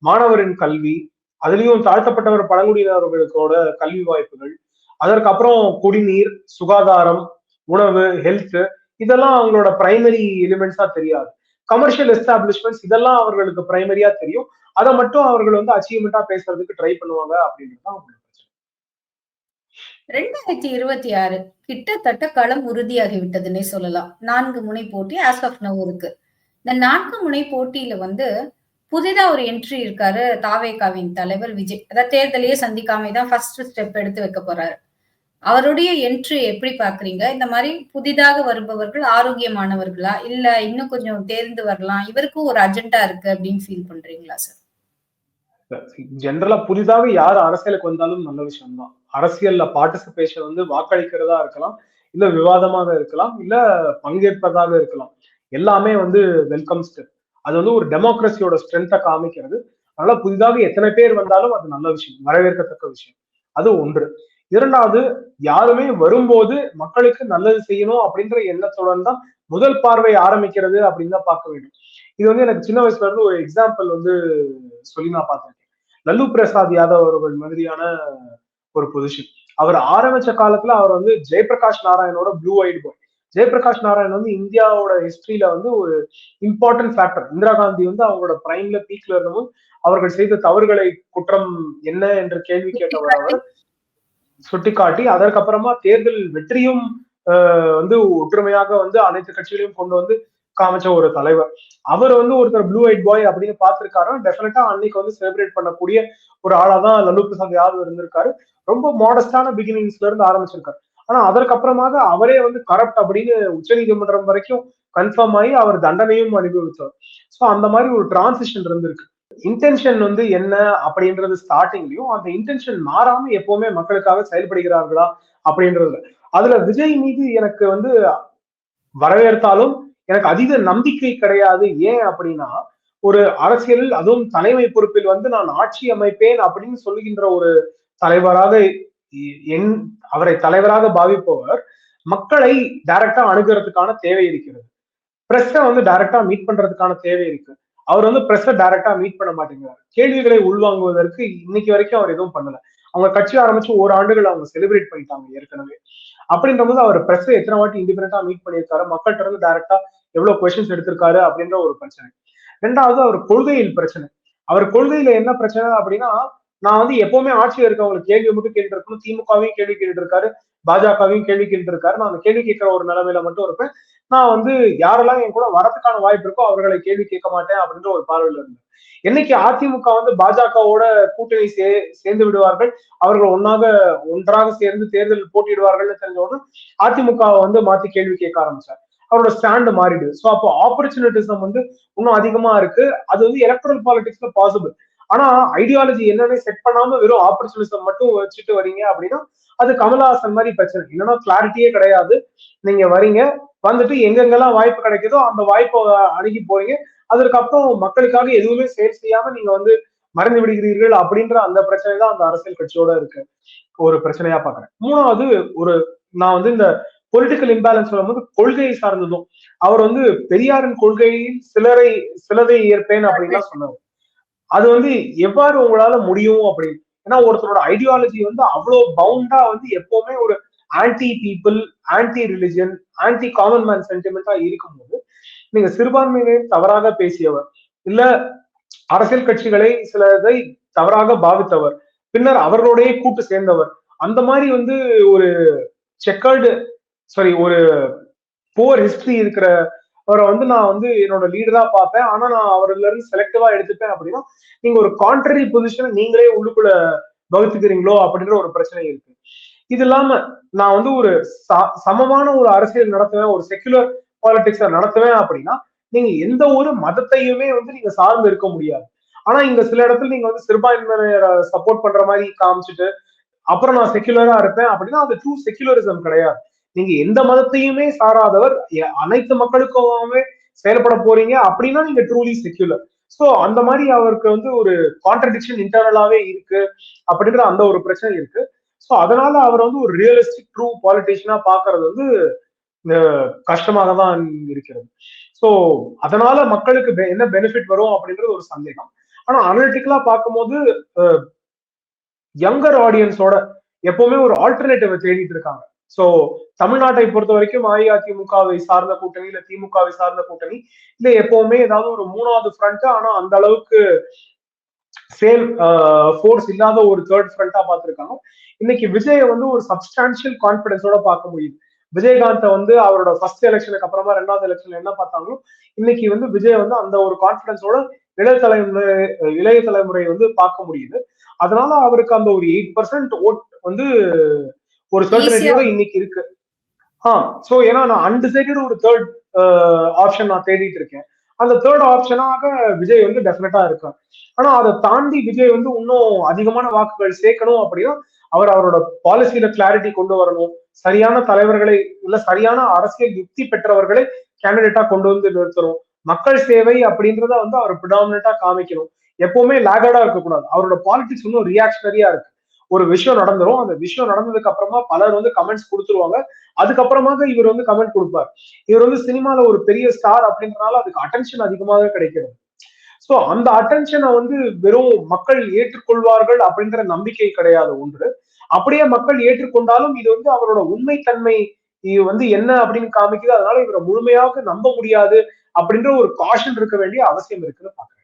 மாணவரின் கல்வி, அதுலயும் தாழ்த்தப்பட்டவர் பழங்குடியினர்களுக்கோட கல்வி வாய்ப்புகள், அதற்கப்புறம் குடிநீர், சுகாதாரம், உணவு, ஹெல்த், இதெல்லாம் அவங்களோட பிரைமரி எலிமெண்ட்ஸா தெரியாது. கமர்ஷியல் எஸ்டாப்ளிஷ்மெண்ட்ஸ் இதெல்லாம் அவர்களுக்கு பிரைமரியா தெரியும். அதை மட்டும் அவர்கள் வந்து அச்சீவ்மெண்டா பேசுறதுக்கு ட்ரை பண்ணுவாங்க அப்படின்றதுதான் அவங்களுக்கு. 2026 கிட்டத்தட்ட களம் உறுதியாகிவிட்டதுன்னே சொல்லலாம். 4 முனை போட்டி ஆஸ் ஆஃப் நவ் இருக்கு. இந்த 4 முனை போட்டியில வந்து புதிதா ஒரு என்ட்ரி இருக்காரு தாவேகாவின் தலைவர் விஜய். அதாவது தேர்தலையே சந்திக்காம தான் ஃபர்ஸ்ட் ஸ்டெப் எடுத்து வைக்க போறாரு. அவருடைய என்ட்ரி எப்படி பாக்குறீங்க? இந்த மாதிரி புதிதாக வருபவர்கள் ஆரோக்கியமானவர்களா? இல்ல இன்னும் கொஞ்சம் தேர்ந்து வரலாம். இவருக்கும் ஒரு அஜெண்டா இருக்கு அப்படின்னு ஃபீல் பண்றீங்களா சார்? ஜென்ரலா புதிதாக யார் அரசியலுக்கு வந்தாலும் நல்ல விஷயம் தான். அரசியல்ல பார்ட்டிசிபேஷன் வந்து வாக்களிக்கிறதா இருக்கலாம், இல்ல விவாதமாக இருக்கலாம், இல்ல பங்கேற்பதாக இருக்கலாம். எல்லாமே வந்து வெல்கம் ஸ்டெப். அது வந்து ஒரு டெமோக்ரஸியோட ஸ்ட்ரென்த்தை காமிக்கிறது. அதனால புதிதாக எத்தனை பேர் வந்தாலும் அது நல்ல விஷயம், வரவேற்கத்தக்க விஷயம். அது ஒன்று. இரண்டாவது, யாருமே வரும்போது மக்களுக்கு நல்லது செய்யணும் அப்படின்ற எண்ணத்துடன் தான் முதல் பார்வை ஆரம்பிக்கிறது அப்படின்னு தான் பார்க்க வேண்டும். இது வந்து எனக்கு சின்ன வயசுல இருந்து ஒரு எக்ஸாம்பிள் வந்து சொல்லி நான் பார்த்திருக்கேன். லல்லு பிரசாத் யாதவ் அவர்கள் மாதிரியான ஒரு பொசிஷன். அவர் ஆரம்பிச்ச காலத்துல அவர் வந்து ஜெயபிரகாஷ் நாராயணோட ப்ளூ ஐடு பாய். ஜெயபிரகாஷ் நாராயண் வந்து இந்தியாவோட ஹிஸ்டரியில வந்து ஒரு இம்பார்ட்டன்ட் ஃபேக்டர். இந்திரா காந்தி வந்து அவங்களோட பிரைம்ல பீக்ல இருந்தவும் அவர்கள் செய்த தவறுகளை குற்றம் என்ன என்று கேள்வி கேட்டவர் அவர் சுட்டிக்காட்டி, அதற்கப்புறமா தேர்தல் வெற்றியும் வந்து ஒற்றுமையாக வந்து அனைத்து கட்சிகளையும் கொண்டு வந்து காமிச்ச ஒரு தலைவர். அவர் வந்து ஒருத்தர் ப்ளூ ஐட் பாய் அப்படின்னு பார்த்திருக்காரு. டெஃபினட்டா அன்னைக்கு வந்து செலிப்ரேட் பண்ணக்கூடிய ஒரு ஆளா தான் லல்லு பிரசாத் யாதவ் இருந்திருக்காரு. ரொம்ப மாடஸ்டான பிகினிங்ஸ்ல இருந்து ஆரம்பிச்சிருக்காரு. ஆனா அதற்கப்புறமாக அவரே வந்து கரப்ட் அப்படின்னு உச்சநீதிமன்றம் வரைக்கும் கன்ஃபார்ம் ஆகி அவர் தண்டனையும் அனுபவித்தார். ஸோ அந்த மாதிரி ஒரு டிரான்சிஷன் இருந்திருக்கு. இன்டென்ஷன் வந்து என்ன அப்படின்றது ஸ்டார்டிங்லயும் அந்த இன்டென்ஷன் மாறாம எப்பவுமே மக்களுக்காக செயல்படுகிறார்களா அப்படின்றது. அதுல விஜய் மீது எனக்கு வந்து வரவேற்றாலும் எனக்கு அதீத நம்பிக்கை கிடையாது. ஏன் அப்படின்னா, ஒரு அரசியலில் அதுவும் தலைமை பொறுப்பில் வந்து நான் ஆட்சி அமைப்பேன் அப்படின்னு சொல்லுகின்ற ஒரு தலைவராக என் அவரை தலைவராக பாவிப்பவர் மக்களை டைரக்டா அணுகிறதுக்கான தேவை இருக்கிறது. பிரஸ்ஸ வந்து டைரக்டா மீட் பண்றதுக்கான தேவை இருக்கு. அவர் வந்து பிரஸ்ஸ டைரக்டா மீட் பண்ண மாட்டேங்கிறார். கேள்விகளை உள்வாங்குவதற்கு இன்னைக்கு வரைக்கும் அவர் எதுவும் பண்ணல. அவங்க கட்சி ஆரம்பிச்சு ஓராண்டுகள் அவங்க செலிப்ரேட் பண்ணிட்டாங்க ஏற்கனவே. அப்படின்ற போது அவர் பிரஸ் எத்தனை வாட்டி இண்டிபெண்டா மீட் பண்ணியிருக்காரு, மக்கள்கிட்ட இருந்து டைரக்டா எவ்வளவு கொஸ்டின்ஸ் எடுத்திருக்காரு அப்படின்ற ஒரு பிரச்சனை. ரெண்டாவது அவர் கொள்கையில் பிரச்சனை. அவர் கொள்கையில என்ன பிரச்சனை அப்படின்னா, நான் வந்து எப்பவுமே ஆட்சியில் இருக்கவங்களுக்கு கேள்வி மட்டும் கேட்டு இருக்கணும். திமுகவையும் கேள்வி கேட்டு இருக்காரு, பாஜகவையும் கேள்வி கேட்டு இருக்காரு. நான் அந்த கேள்வி கேட்கிற ஒரு நிலைமையில மட்டும் இருப்பேன். நான் வந்து யாரெல்லாம் என் கூட வரதுக்கான வாய்ப்பு இருக்கோ அவர்களை கேள்வி கேட்க மாட்டேன் அப்படின்ற ஒரு பார்வையில இருந்தேன். என்னைக்கு அதிமுக வந்து பாஜகவோட கூட்டணி சேர்ந்து விடுவார்கள், அவர்கள் ஒன்றாக சேர்ந்து தேர்தலில் போட்டியிடுவார்கள் தெரிஞ்சவொன்னு அதிமுக வந்து மாத்தி கேள்வி கேட்க ஆரம்பிச்சார். அவரோட ஸ்டாண்ட் மாறிடுது. ஸோ அப்போ ஆப்பர்ச்சுனிட்டிசம் வந்து இன்னும் அதிகமா இருக்கு. அது வந்து எலக்ட்ரல் பாலிடிக்ஸ்ல பாசிபிள். ஆனா ஐடியாலஜி என்னன்னு செட் பண்ணாம வெறும் ஆப்பர்ச்சுனிசம் மட்டும் வச்சுட்டு வரீங்க அப்படின்னா அது கமலஹாசன் மாதிரி பிரச்சனை. இல்லைன்னா கிளாரிட்டியே கிடையாது. நீங்க வரீங்க, வந்துட்டு எங்கெங்கெல்லாம் வாய்ப்பு கிடைக்குதோ அந்த வாய்ப்பை அணுகி போறீங்க. அதற்கப்புறம் மக்களுக்காக எதுவுமே செயல் செய்யாம நீங்க வந்து மறைந்து விடுகிறீர்கள் அப்படின்ற அந்த பிரச்சனை தான் அந்த அரசியல் கட்சியோட இருக்கு ஒரு பிரச்சனையா பாக்குறேன். மூணாவது, ஒரு நான் வந்து இந்த பொலிட்டிக்கல் இம்பேலன்ஸ் சொல்லும்போது கொள்கையை சார்ந்ததும் அவர் வந்து பெரியாரின் கொள்கையில் சிலதை ஏற்பேன் அப்படின்லாம் சொன்னார். அது வந்து எவ்வாறு உங்களால முடியும் அப்படின்னு. ஏன்னா ஒருத்தரோட ஐடியாலஜி வந்து அவ்வளவு பவுண்டா வந்து எப்பவுமே ஒரு anti people, anti religion, anti common man சென்டிமெண்டா இருக்கும்போது நீங்க சிறுபான்மையினை தவறாக பேசியவர், இல்ல அரசியல் கட்சிகளை சிலதை தவறாக பாவித்தவர், பின்னர் அவர்களோடய கூட்டு சேர்ந்தவர், அந்த மாதிரி வந்து ஒரு செக்கர்டு ஒரு புவர் ஹிஸ்டரி இருக்கிற அவரை வந்து நான் வந்து என்னோட லீடரா பார்ப்பேன். ஆனா நான் அவர்ல இருந்து செலக்டிவா எடுத்துப்பேன் அப்படின்னா நீங்க ஒரு கான்ட்ரரி பொசிஷனை நீங்களே உள்ளுக்குள்ள வகுத்துக்கிறீங்களோ அப்படின்ற ஒரு பிரச்சனை இருக்கு. இது இல்லாம நான் வந்து ஒரு சமமான ஒரு அரசியல் நடத்துவேன், ஒரு செக்குலர் பாலிடிக்ஸ நடத்துவேன் அப்படின்னா நீங்க எந்த ஒரு மதத்தையுமே வந்து நீங்க சார்ந்து இருக்க முடியாது. ஆனா இங்க சில இடத்துல நீங்க வந்து சிறுபான்மையினரை சப்போர்ட் பண்ற மாதிரி காமிச்சிட்டு அப்புறம் நான் செக்குலரா இருப்பேன் அப்படின்னா அது ட்ரூ செக்குலரிசம் கிடையாது. நீங்க எந்த மதத்தையுமே சாராதவர், அனைத்து மக்களுக்குமே செயல்பட போறீங்க அப்படின்னா நீங்க ட்ரூலி செக்குலர். சோ அந்த மாதிரி அவருக்கு வந்து ஒரு கான்ட்ரடிக்ஷன் இன்டர்னலாவே இருக்கு அப்படின்ற அந்த ஒரு பிரச்சனை இருக்கு. சோ அதனால அவர் வந்து ஒரு ரியலிஸ்டிக் ட்ரூ பாலிட்டிஷியனா பாக்குறது வந்து கஷ்டமாக தான் இருக்கிறது. சோ அதனால மக்களுக்கு என்ன பெனிஃபிட் வரும் அப்படின்றது ஒரு சந்தேகம். ஆனா அனலிட்டிக்கலா பார்க்கும்போது யங்கர் ஆடியன்ஸோட எப்பவுமே ஒரு ஆல்டர்னேட்டிவ் தேடிட்டு இருக்காங்க. சோ தமிழ்நாட்டை பொறுத்த வரைக்கும் அஇஅதிமுகவை சார்ந்த கூட்டணி, இல்ல திமுகவை சார்ந்த கூட்டணி, இல்ல எப்பவுமே ஏதாவது ஒரு மூணாவது ஃப்ரண்ட், ஆனா அந்த அளவுக்கு சேம் ஃபோர்ஸ் இல்லாத ஒரு தேர்ட் ஃப்ரண்டா பார்த்திருக்காங்க. இன்னைக்கு விஜய் வந்து ஒரு சப்ஸ்டான்சியல் கான்பிடன்ஸோட பார்க்க முடியுது. விஜயகாந்த் வந்து அவரோட ஃபர்ஸ்ட் எலெக்ஷனுக்கு அப்புறமா ரெண்டாவது எலெக்ஷன்ல என்ன பார்த்தாங்களோ இன்னைக்கு வந்து விஜய் வந்து அந்த ஒரு கான்பிடன்ஸோட இளைய தலைமுறை வந்து பார்க்க முடியுது. அதனால அவருக்கு அந்த ஒரு 8% ஓட் வந்து ஒரு ஈஸியா சர்டனிட்டியோட இன்னைக்கு இருக்கு. சோ ஏன்னா நான் அன்டிசைடட் ஒரு தேர்ட் ஆப்ஷன் நான் தேடிட்டு இருக்கேன். அந்த தேர்ட் ஆப்ஷனாக விஜய் வந்து டெஃபினட்டா இருக்கார். ஆனா அதை தாண்டி விஜய் வந்து இன்னும் அதிகமான வாக்குகள் சேர்க்கணும் அப்படின்னா அவர் அவரோட பாலிசியில கிளாரிட்டி கொண்டு வரணும். சரியான தலைவர்களை இல்ல சரியான அரசியல் யுக்தி பெற்றவர்களை கேண்டிடேட்டா கொண்டு வந்து நிறுத்தணும். மக்கள் சேவை அப்படின்றத வந்து அவர் பிரிடாமினண்டா காமிக்கணும். எப்பவுமே லேகர்டா இருக்கக்கூடாது. அவரோட பாலிடிக்ஸ் இன்னும் ரியாக்ஷனரியா இருக்கு. ஒரு விஷயம் நடந்துரும். அந்த விஷயம் நடந்ததுக்கு அப்புறமா பலர் வந்து கமெண்ட்ஸ் கொடுத்துருவாங்க. அதுக்கப்புறமாக இவர் வந்து கமெண்ட் கொடுப்பார். இவர் வந்து சினிமால ஒரு பெரிய ஸ்டார் அப்படின்றனால அதுக்கு அட்டென்ஷன் அதிகமாக கிடைக்கிறது. சோ அந்த அட்டென்ஷனை வந்து வெறும் மக்கள் ஏற்றுக்கொள்வார்கள் அப்படின்ற நம்பிக்கை கிடையாது ஒன்று. அப்படியே மக்கள் ஏற்றுக்கொண்டாலும் இது வந்து அவரோட உண்மைத்தன்மை இது வந்து என்ன அப்படின்னு காமிக்குது. அதனால இவரை முழுமையாக நம்ப முடியாது அப்படின்ற ஒரு காஷன் இருக்க வேண்டிய அவசியம் இருக்குன்னு பாக்குறேன்.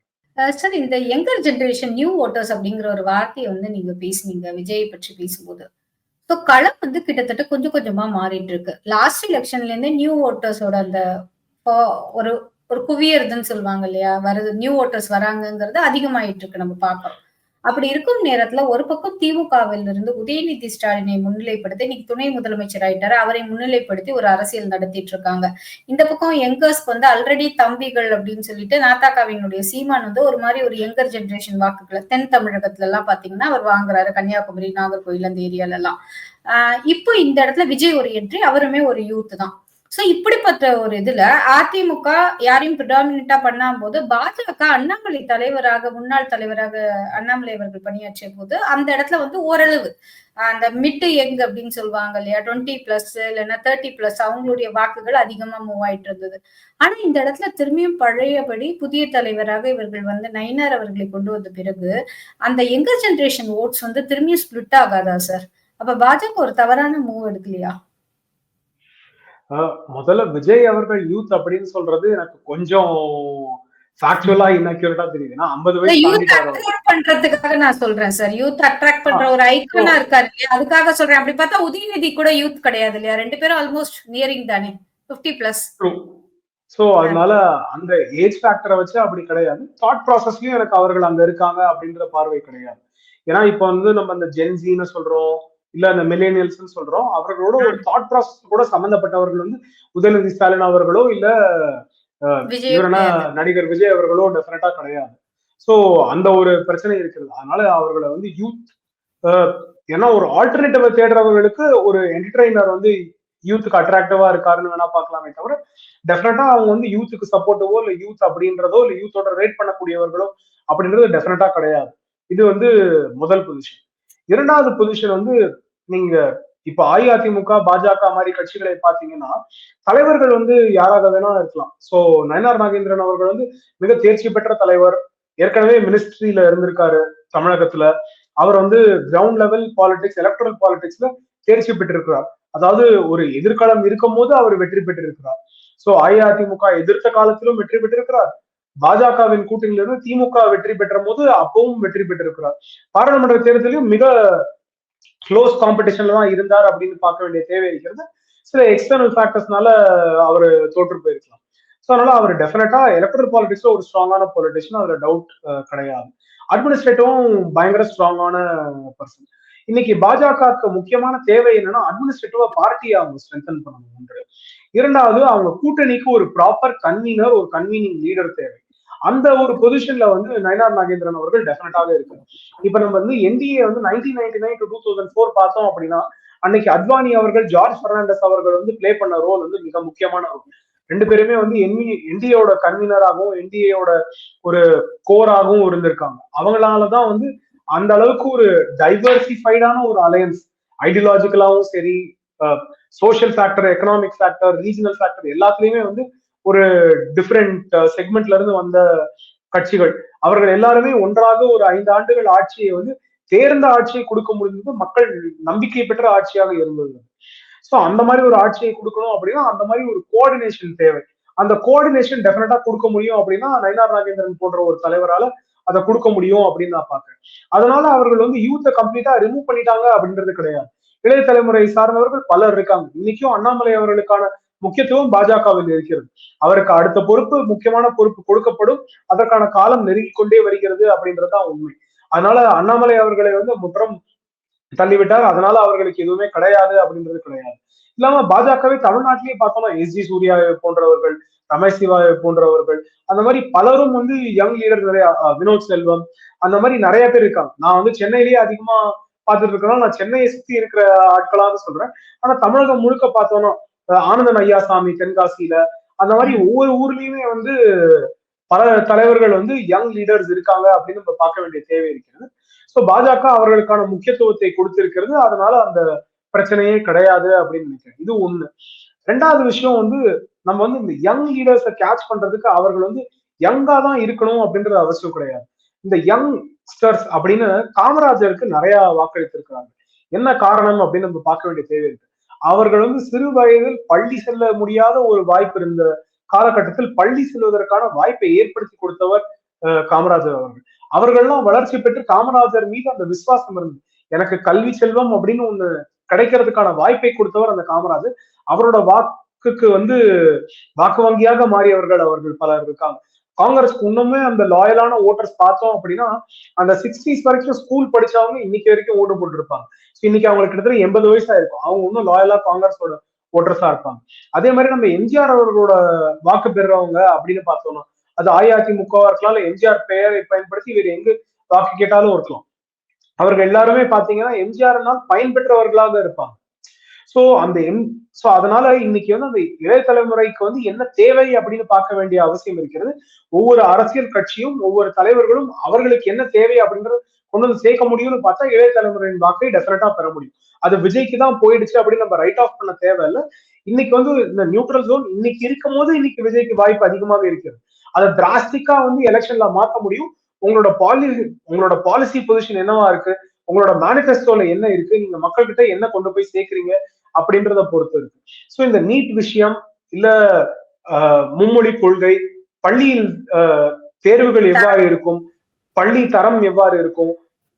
சார், இந்த யங்கர் ஜெனரேஷன் நியூ வோட்டர்ஸ் அப்படிங்கிற ஒரு வார்த்தையை வந்து நீங்க பேசுனீங்க விஜய் பற்றி பேசும்போது. ஸோ களம் வந்து கிட்டத்தட்ட கொஞ்சம் கொஞ்சமா மாறிட்டு இருக்கு. லாஸ்ட் எலெக்ஷன்ல இருந்தே நியூ வோட்டர்ஸோட அந்த ஒரு ஒரு குவியறதுன்னு சொல்லுவாங்க இல்லையா, வருது நியூ வோட்டர்ஸ் வராங்கங்கிறது அதிகமாயிட்டு இருக்கு நம்ம பார்க்கிறோம். அப்படி இருக்கும் நேரத்துல ஒரு பக்கம் திமுகவில் இருந்து உதயநிதி ஸ்டாலினை முன்னிலைப்படுத்தி இன்னைக்கு துணை முதலமைச்சர் ஆயிட்டாரு. அவரை முன்னிலைப்படுத்தி ஒரு அரசியல் நடத்திட்டு இருக்காங்க. இந்த பக்கம் யங்கர்ஸ்க்கு வந்து ஆல்ரெடி தம்பிகள் அப்படின்னு சொல்லிட்டு நாத்தாக்காவினுடைய சீமான் வந்து ஒரு மாதிரி ஒரு யங்கர் ஜெனரேஷன் வாக்குகளை தென் தமிழகத்துல எல்லாம் பாத்தீங்கன்னா அவர் வாங்குறாரு. கன்னியாகுமரி, நாகர்கோயில் அந்த ஏரியால எல்லாம். இப்போ இந்த இடத்துல விஜய் ஒரு என்ட்ரி, அவருமே ஒரு யூத் தான். சோ இப்படிப்பட்ட ஒரு இதுல அதிமுக யாரையும் பிரிடாமினண்டா பண்ணாம போது பாஜக அண்ணாமலை தலைவராக முன்னாள் தலைவராக அண்ணாமலை அவர்கள் பணியாற்றிய போது அந்த இடத்துல வந்து ஓரளவு அந்த மிட் யங் அப்படின்னு சொல்லுவாங்க இல்லையா, 20+ இல்லைன்னா 30+ அவங்களுடைய வாக்குகள் அதிகமா மூவ் ஆயிட்டு இருந்தது. ஆனா இந்த இடத்துல திரும்பியும் பழையபடி புதிய தலைவராக இவர்கள் வந்து நயினார் அவர்களை கொண்டு வந்த பிறகு அந்த யங்கர் ஜெனரேஷன் ஓட்ஸ் வந்து திரும்பியும் ஸ்பிளிட் ஆகாதா சார்? அப்ப பாஜக ஒரு தவறான மூவ் எடுக்கலையா? முதல்ல விஜய் அவர்கள் யூத் அப்படின்னு சொல்றது எனக்கு கொஞ்சம் ஃபேக்சுவலா இன்அக்யூரேட்டா தெரியுது. ஏன்னா 50 வயசு யூத் தாண்டிட்டாரு அவர். அட்ராக்ட் பண்றதுக்காக நான் சொல்றேன் சார். யூத் அட்ராக்ட் ஆ, பண்ற ஒரு so, ஐகானா இருக்காரு இல்லையா, அதுக்காக சொல்றேன். அப்படி பார்த்தா உதயநிதி கூட யூத் கிடையாது இல்லையா? 2 பேரும் ஆல்மோஸ்ட் நியரிங் தானே, 50+. true. சோ அதனால அந்த ஏஜ் ஃபேக்டரை வச்சு அப்படி கிடையாது. தாட் ப்ராசஸ்லயும் எனக்கு அவர்கள் அங்க இருக்காங்க அப்படின்ற பார்வை கிடையாது. ஏன்னா இப்ப வந்து நம்ம அந்த ஜென்சின்னு சொல்றோம், இல்ல அந்த மில்லேனியல்ஸ் சொல்றோம். அவர்களோட ஒரு தாட் ப்ராசஸ் கூட சம்பந்தப்பட்டவர்கள் வந்து உதயநிதி ஸ்டாலின் அவர்களோ இல்ல விஜயும் இவரனா கிடையாது. நடிகர் விஜய் அவர்களோ டெஃபினட்டா கிடையாது. சோ அந்த ஒரு பிரச்சனை இருக்கிறது. அதனால அவர்களை வந்து யூத், ஏன்னா ஒரு ஆல்டர்னேட்டிவ தேடுறவர்களுக்கு ஒரு என்டர்டைனர் வந்து யூத்துக்கு அட்ராக்டிவா இருக்காருன்னு வேணா பார்க்கலாமே தவிர டெஃபினட்டா அவங்க வந்து யூத்துக்கு சப்போர்ட்டிவோ இல்ல யூத் அப்படின்றதோ இல்ல யூத்தோட ரேட் பண்ணக்கூடியவர்களோ அப்படின்றது டெஃபினட்டா கிடையாது. இது வந்து முதல் பொசிஷன். இரண்டாவது பொசிஷன் வந்து நீங்க இப்ப அஇஅதிமுக பாஜக மாதிரி கட்சிகளை பாத்தீங்கன்னா தலைவர்கள் வந்து யாராக வேணா இருக்கலாம். சோ நயனார் நாகேந்திரன் அவர்கள் வந்து மிக தேர்ச்சி பெற்ற தலைவர். ஏற்கனவே மினிஸ்ட்ரியில இருந்திருக்காரு தமிழகத்துல. அவர் வந்து கிரவுண்ட் லெவல் பாலிடிக்ஸ், எலக்ட்ரல் பாலிடிக்ஸ்ல தேர்ச்சி பெற்றிருக்கிறார். அதாவது ஒரு எதிர்காலம் இருக்கும் போது அவர் வெற்றி பெற்றிருக்கிறார். சோ அஇஅதிமுக எதிர்த்த காலத்திலும் வெற்றி பெற்றிருக்கிறார். பாஜகவின் கூட்டணியிலிருந்து திமுக வெற்றி பெற்ற போது அப்பவும் வெற்றி பெற்றிருக்கிறார். பாராளுமன்ற தேர்தலையும் மிக க்ளோஸ் காம்படிஷன்ல தான் இருந்தார் அப்படின்னு பார்க்க வேண்டிய தேவை இருக்கிறது. சில எக்ஸ்டர்னல் ஃபேக்டர்ஸ்னால அவர் தோற்று போயிருக்கலாம். ஸோ அதனால அவர் டெஃபினட்டா எலக்ட்ரல் பாலிடிக்ஸ்ல ஒரு ஸ்ட்ராங்கான பொலிட்டிஷியன், அதுல டவுட் கிடையாது. அட்மினிஸ்ட்ரேட்டிவும் பயங்கர ஸ்ட்ராங்கான பர்சன். இன்னைக்கு பாஜகவுக்கு முக்கியமான தேவை என்னன்னா அட்மினிஸ்ட்ரேட்டிவா பார்ட்டியை அவங்க ஸ்ட்ரென்தன் பண்ணணும் ஒன்று. இரண்டாவது அவங்க கூட்டணிக்கு ஒரு ப்ராப்பர் கன்வீனர், ஒரு கன்வீனிங் லீடர் தேவை. அந்த ஒரு பொசிஷன்ல வந்து நயனார் நாகேந்திரன் அவர்கள் டெஃபினட்டாக இருக்கு. இப்ப நம்ம வந்து என்டிஏ வந்து 1999 to 2004 பார்த்தோம் அப்படின்னா அன்னைக்கு அத்வானி அவர்கள், ஜார்ஜ் பெர்னாண்டஸ் அவர்கள் வந்து பிளே பண்ண ரோல் வந்து மிக முக்கியமான ரோல். ரெண்டு பேருமே வந்து என்டிஏயோட கன்வீனராகவும் என்டிஏயோட ஒரு கோராகவும் இருந்திருக்காங்க. அவங்களாலதான் வந்து அந்த அளவுக்கு ஒரு டைவர்சிஃபைடான ஒரு அலையன்ஸ், ஐடியாலஜிக்கலாவும் சரி, social factor, economic factor, regional factor எல்லாத்துலயுமே வந்து ஒரு டிஃப்ரெண்ட் செக்மெண்ட்ல இருந்து வந்த கட்சிகள். அவர்கள் எல்லாருமே ஒன்றாக ஒரு 5 ஆண்டுகள் ஆட்சியை வந்து தேர்ந்த ஆட்சியை கொடுக்க முடிந்தது மக்கள் நம்பிக்கை பெற்ற ஆட்சியாக இருந்தது. சோ அந்த மாதிரி ஒரு ஆட்சியை கொடுக்கணும் அப்படின்னா அந்த மாதிரி ஒரு கோஆர்டினேஷன் தேவை. அந்த கோஆர்டினேஷன் டெஃபினட்டா கொடுக்க முடியும் அப்படின்னா நயனார் நாகேந்திரன் போன்ற ஒரு தலைவரால அதை கொடுக்க முடியும் அப்படின்னு நான் பாக்குறேன். அதனால அவர்கள் வந்து யூத்தை கம்ப்ளீட்டா ரிமூவ் பண்ணிட்டாங்க அப்படின்றது கிடையாது. இளைய தலைமுறை சார்ந்தவர்கள் பலர் இருக்காங்க. இன்னைக்கும் அண்ணாமலை அவர்களுக்கான முக்கியத்துவம் பாஜகவில் இருக்கிறது. அவருக்கு அடுத்த பொறுப்பு, முக்கியமான பொறுப்பு கொடுக்கப்படும். அதற்கான காலம் நெருங்கிக் கொண்டே வருகிறது அப்படின்றதுதான் உண்மை. அதனால அண்ணாமலை அவர்களை வந்து முற்றம் தள்ளிவிட்டார். அதனால அவர்களுக்கு எதுவுமே கிடையாது அப்படின்றது கிடையாது. இல்லாம பாஜகவை தமிழ்நாட்டிலேயே பார்த்தோம்னா எஸ் ஜி சூர்யா போன்றவர்கள், ரமேஷ் சிவா போன்றவர்கள், அந்த மாதிரி பலரும் வந்து யங் லீடர் நிறைய, வினோத் செல்வம், அந்த மாதிரி நிறைய பேர் இருக்காங்க. நான் வந்து சென்னையிலேயே அதிகமா பார்த்துட்டு இருக்கேன். நான் சென்னையை சுத்தி இருக்கிற ஆட்களாக சொல்றேன். ஆனா தமிழகம் முழுக்க பார்த்தோம்னா ஆனந்தன் ஐயாசாமி தென்காசியில, அந்த மாதிரி ஒவ்வொரு ஊர்லயுமே வந்து பல தலைவர்கள் வந்து யங் லீடர்ஸ் இருக்காங்க அப்படின்னு நம்ம பார்க்க வேண்டிய தேவை இருக்கிறது. சோ பாஜக அவர்களுக்கான முக்கியத்துவத்தை கொடுத்திருக்கிறது. அதனால அந்த பிரச்சனையே கிடையாது அப்படின்னு நினைக்கிறேன். இது ஒண்ணு. ரெண்டாவது விஷயம் வந்து நம்ம வந்து இந்த யங் லீடர்ஸை கேட்ச் பண்றதுக்கு அவர்கள் வந்து யங்கா தான் இருக்கணும் அப்படின்றது அவசியம் கிடையாது. இந்த யங்ஸ்டர்ஸ் அப்படின்னு காமராஜருக்கு நிறைய வாக்களித்திருக்கிறாங்க. என்ன காரணம் அப்படின்னு நம்ம பார்க்க வேண்டிய தேவை இருக்கு. அவர்கள் வந்து சிறு வயதில் பள்ளி செல்ல முடியாத ஒரு வாய்ப்பு இருந்த காலகட்டத்தில் பள்ளி செல்வதற்கான வாய்ப்பை ஏற்படுத்தி கொடுத்தவர் காமராஜர் அவர்கள். அவர்கள்லாம் வளர்ச்சி பெற்று காமராஜர் மீது அந்த விசுவாசம் இருந்தது. எனக்கு கல்வி செல்வம் அப்படின்னு ஒண்ணு கிடைக்கிறதுக்கான வாய்ப்பை கொடுத்தவர் அந்த காமராஜர். அவரோட வாக்குக்கு வந்து வாக்கு வங்கியாக மாறியவர்கள் அவர்கள் பலர் இருக்காங்க. காங்கிரஸ்க்கு இன்னுமே அந்த லாயலான ஓட்டர்ஸ் பார்த்தோம் அப்படின்னா அந்த 60s வரைக்கும் ஸ்கூல் படிச்சவங்க இன்னைக்கு வரைக்கும் ஓட்டு போட்டு இருப்பாங்க. இன்னைக்கு அவங்களுக்கு கிட்டத்தட்ட 80 வயசா இருக்கும். அவங்க இன்னும் லாயலா காங்கிரஸோட ஓட்டர்ஸா இருப்பாங்க. அதே மாதிரி நம்ம எம்ஜிஆர் அவர்களோட வாக்கு பெறுறவங்க அப்படின்னு பார்த்தோம்னா அது அஇஅதிமுகவா இருக்கலாம், இல்ல எம்ஜிஆர் பெயரை பயன்படுத்தி வேறு எங்கு வாக்கு கேட்டாலும் இருக்கலாம். அவர்கள் எல்லாருமே பாத்தீங்கன்னா எம்ஜிஆர்னால் பயன்பெற்றவர்களாக இருப்பாங்க. சோ அந்த சோ அதனால இன்னைக்கு வந்து அந்த இளைய தலைமுறைக்கு வந்து என்ன தேவை அப்படின்னு பார்க்க வேண்டிய அவசியம் இருக்கிறது. ஒவ்வொரு அரசியல் கட்சியும் ஒவ்வொரு தலைவர்களும் அவர்களுக்கு என்ன தேவை அப்படின்றது கொண்டு வந்து சேர்க்க முடியும்னு பார்த்தா இளைய தலைமுறையின் வாக்கை டெஃபினட்டா பெற முடியும். அது விஜய்க்கு தான் போயிடுச்சு அப்படின்னு நம்ம ரைட் ஆஃப் பண்ண தேவையில்லை. இன்னைக்கு வந்து இந்த நியூட்ரல் ஜோன் இன்னைக்கு இருக்கும் போது இன்னைக்கு விஜய்க்கு வாய்ப்பு அதிகமாக இருக்கிறது. அதை டிராஸ்டிக்கா வந்து எலெக்ஷன்ல மாற்ற முடியும். உங்களோட பாலிசி பொசிஷன் என்னவா இருக்கு, உங்களோட மேனிஃபெஸ்டோல என்ன இருக்கு, நீங்க மக்கள் கிட்ட என்ன கொண்டு போய் சேர்க்கிறீங்க அப்படின்றத பொறுத்து இருக்கு. சோ இந்த நீட் விஷயம், இல்ல மும்மொழி கொள்கை, பள்ளியில் தேர்வுகள் எவ்வாறு இருக்கும், பள்ளி தரம் எவ்வாறு இருக்கும்,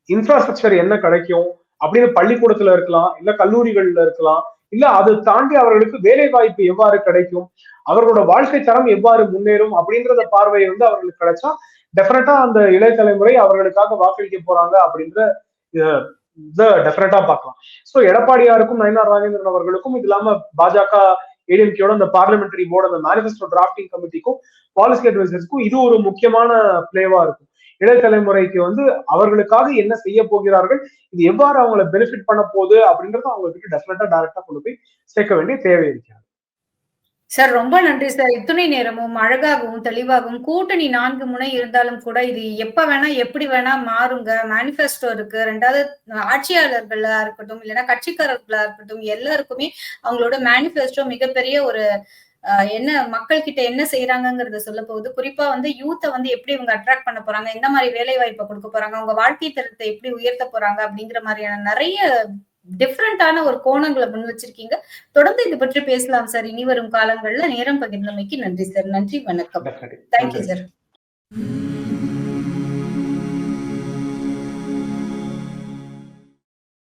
இன்ஃப்ராஸ்ட்ரக்சர் என்ன கிடைக்கும் அப்படின்னு பள்ளிக்கூடத்துல இருக்கலாம், இல்ல கல்லூரிகள்ல இருக்கலாம், இல்ல அதை தாண்டி அவர்களுக்கு வேலை வாய்ப்பு எவ்வாறு கிடைக்கும், அவர்களோட வாழ்க்கை தரம் எவ்வாறு முன்னேறும் அப்படின்றத பார்வை வந்து அவர்களுக்கு கிடைச்சா டெஃபினட்டா அந்த இளைய தலைமுறை அவர்களுக்காக வாக்களிக்க போறாங்க அப்படின்ற டெஃபினட்டா பார்க்கலாம். சோ எடப்பாடியாருக்கும் நயினார் நாகேந்திரன் அவர்களுக்கும் இது இல்லாம பாஜக ஏடிஎம்கேயோட அந்த பார்லிமெண்டரி போர்டு அந்த மேனிஃபெஸ்டோ டிராஃப்டிங் கமிட்டிக்கும் பாலிசி அட்வைசர்ஸ்க்கும் இது ஒரு முக்கியமான பிளேவா இருக்கும். இளைய தலைமுறைக்கு வந்து அவர்களுக்காக என்ன செய்ய போகிறார்கள், இது எவ்வாறு அவங்களை பெனிஃபிட் பண்ண போகுது அப்படின்றத அவங்களுக்கு டெஃபினட்டா டைரக்டா கொண்டு போய் சேர்க்க வேண்டிய தேவை இருக்கிறது. சார் ரொம்ப நன்றி சார். இத்துணை நேரமும் அழகாகவும் தெளிவாகவும் கூட்டணி 4 முனை இருந்தாலும் கூட இது எப்ப வேணா எப்படி வேணா மாறுங்க. மேனிஃபெஸ்டோ இருக்கு. 2வது ஆட்சியாளர்களா இருக்கட்டும், இல்லைன்னா கட்சிக்காரர்களா இருக்கட்டும், எல்லாருக்குமே அவங்களோட மேனிஃபெஸ்டோ மிகப்பெரிய ஒரு என்ன மக்கள் கிட்ட என்ன செய்யறாங்கிறத சொல்ல போகுது. குறிப்பா வந்து யூத்தை வந்து எப்படி இவங்க அட்ராக்ட் பண்ண போறாங்க, எந்த மாதிரி வேலை வாய்ப்பை கொடுக்க போறாங்க, அவங்க வாழ்க்கை தரத்தை எப்படி உயர்த்த போறாங்க அப்படிங்கிற மாதிரியான நிறைய டிஃப்ரெண்டான ஒரு கோணங்களை முன் வச்சிருக்கீங்க. தொடர்ந்து இது பற்றி பேசலாம் சார். இனி வரும் காலங்கள்ல நேரம் பகிர்ந்தமைக்கு நன்றி சார். நன்றி, வணக்கம். Thank you sir.